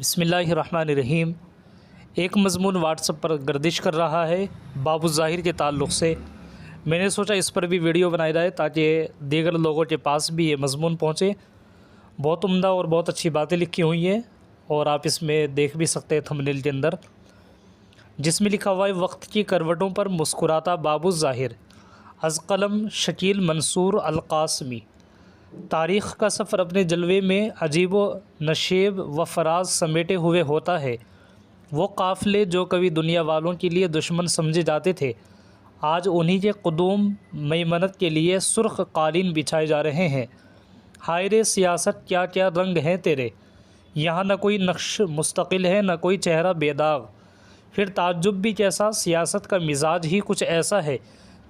بسم اللہ الرحمن الرحیم۔ ایک مضمون واٹس ایپ پر گردش کر رہا ہے باب الظاہر کے تعلق سے۔ میں نے سوچا اس پر بھی ویڈیو بنائی جائے تاکہ دیگر لوگوں کے پاس بھی یہ مضمون پہنچے۔ بہت عمدہ اور بہت اچھی باتیں لکھی ہوئی ہیں اور آپ اس میں دیکھ بھی سکتے ہیں تھمبنیل کے اندر، جس میں لکھا ہوا ہے وقت کی کروٹوں پر مسکراتا باب الظاہر، از قلم شکیل منصور القاسمی۔ تاریخ کا سفر اپنے جلوے میں عجیب و نشیب و فراز سمیٹے ہوئے ہوتا ہے۔ وہ قافلے جو کبھی دنیا والوں کے لیے دشمن سمجھے جاتے تھے، آج انہی کے قدوم میمنت کے لیے سرخ قالین بچھائے جا رہے ہیں۔ ہائے رے سیاست، کیا کیا رنگ ہیں تیرے، یہاں نہ کوئی نقش مستقل ہے نہ کوئی چہرہ بے داغ۔ پھر تعجب بھی کیسا، سیاست کا مزاج ہی کچھ ایسا ہے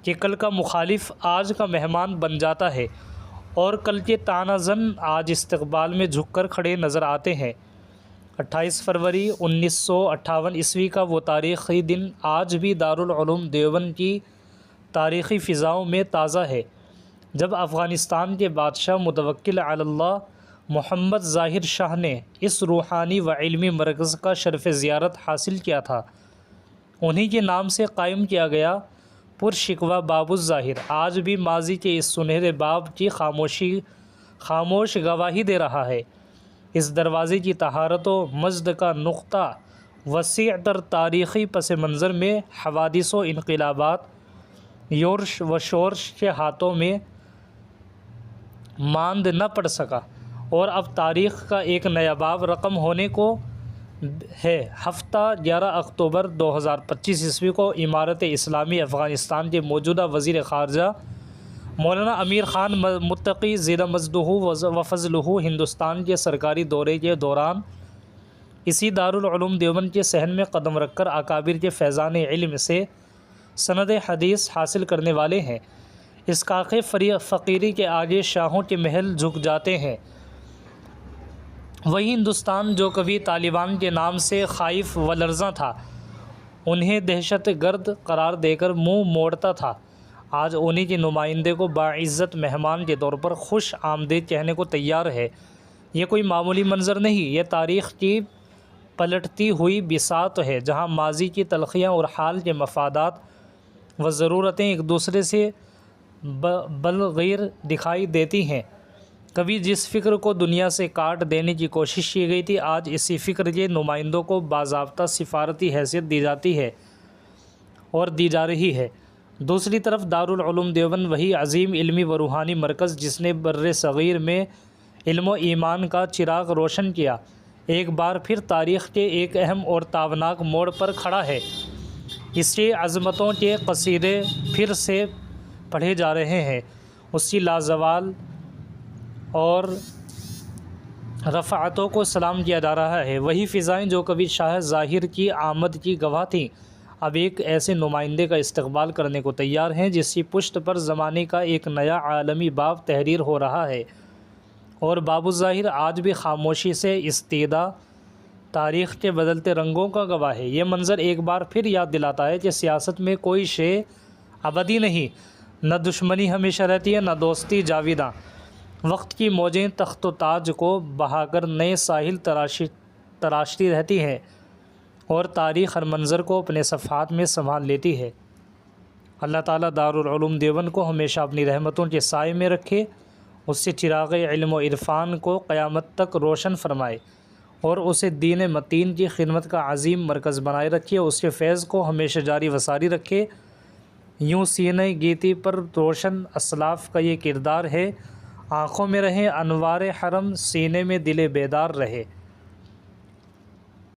کہ کل کا مخالف آج کا مہمان بن جاتا ہے، اور کل کے طعنہ زن آج استقبال میں جھک کر کھڑے نظر آتے ہیں۔ 28 فروری 1958 عیسوی کا وہ تاریخی دن آج بھی دارالعلوم دیوبند کی تاریخی فضاؤں میں تازہ ہے، جب افغانستان کے بادشاہ متوکل علی اللہ محمد ظاہر شاہ نے اس روحانی و علمی مرکز کا شرف زیارت حاصل کیا تھا۔ انہی کے نام سے قائم کیا گیا پرشکوہ باب الظاہر آج بھی ماضی کے اس سنہرے باب کی خاموش گواہی دے رہا ہے۔ اس دروازے کی طہارت و مجد کا نقطہ وسیع تر تاریخی پس منظر میں حوادث و انقلابات، یورش و شورش کے ہاتھوں میں ماند نہ پڑ سکا، اور اب تاریخ کا ایک نیا باب رقم ہونے کو ہے۔ ہفتہ 11 اکتوبر 2025 عیسوی کو امارت اسلامی افغانستان کے موجودہ وزیر خارجہ مولانا امیر خان متقی زیر مجدہ و فضلہ ہندوستان کے سرکاری دورے کے دوران اسی دارالعلوم دیوبند کے صحن میں قدم رکھ کر اکابر کے فیضان علم سے سند حدیث حاصل کرنے والے ہیں۔ اس کاخ فقیری کے آگے شاہوں کے محل جھک جاتے ہیں۔ وہی ہندوستان جو کبھی طالبان کے نام سے خائف و لرزاں تھا، انہیں دہشت گرد قرار دے کر منہ موڑتا تھا، آج انہی کے نمائندے کو باعزت مہمان کے طور پر خوش آمدید کہنے کو تیار ہے۔ یہ کوئی معمولی منظر نہیں، یہ تاریخ کی پلٹتی ہوئی بساط ہے، جہاں ماضی کی تلخیاں اور حال کے مفادات و ضرورتیں ایک دوسرے سے بالغیر دکھائی دیتی ہیں۔ کبھی جس فکر کو دنیا سے کاٹ دینے کی کوشش کی گئی تھی، آج اسی فکر کے نمائندوں کو باضابطہ سفارتی حیثیت دی جاتی ہے اور دی جا رہی ہے۔ دوسری طرف دارالعلوم دیوبند وہی عظیم علمی و روحانی مرکز جس نے بر صغیر میں علم و ایمان کا چراغ روشن کیا، ایک بار پھر تاریخ کے ایک اہم اور تابناک موڑ پر کھڑا ہے۔ اس کی عظمتوں کے قصیدے پھر سے پڑھے جا رہے ہیں، اس کی لازوال اور رفعتوں کو سلام کیا جا رہا ہے۔ وہی فضائیں جو کبھی شاہ ظاہر کی آمد کی گواہ تھیں، اب ایک ایسے نمائندے کا استقبال کرنے کو تیار ہیں جس کی پشت پر زمانے کا ایک نیا عالمی باب تحریر ہو رہا ہے، اور باب الظاہر آج بھی خاموشی سے استیدا تاریخ کے بدلتے رنگوں کا گواہ ہے۔ یہ منظر ایک بار پھر یاد دلاتا ہے کہ سیاست میں کوئی شے ابدی نہیں، نہ دشمنی ہمیشہ رہتی ہے نہ دوستی جاویداں۔ وقت کی موجیں تخت و تاج کو بہا کر نئے ساحل تراشتی رہتی ہیں، اور تاریخ ہر منظر کو اپنے صفحات میں سنبھال لیتی ہے۔ اللہ تعالیٰ دارالعلوم دیوبند کو ہمیشہ اپنی رحمتوں کے سائے میں رکھے، اس سے چراغ علم و عرفان کو قیامت تک روشن فرمائے، اور اسے دین متین کی خدمت کا عظیم مرکز بنائے رکھے، اس کے فیض کو ہمیشہ جاری و ساری رکھے۔ یوں سینہ گیتی پر روشن اسلاف کا یہ کردار ہے، آنکھوں میں رہے انوار حرم، سینے میں دل بیدار رہے۔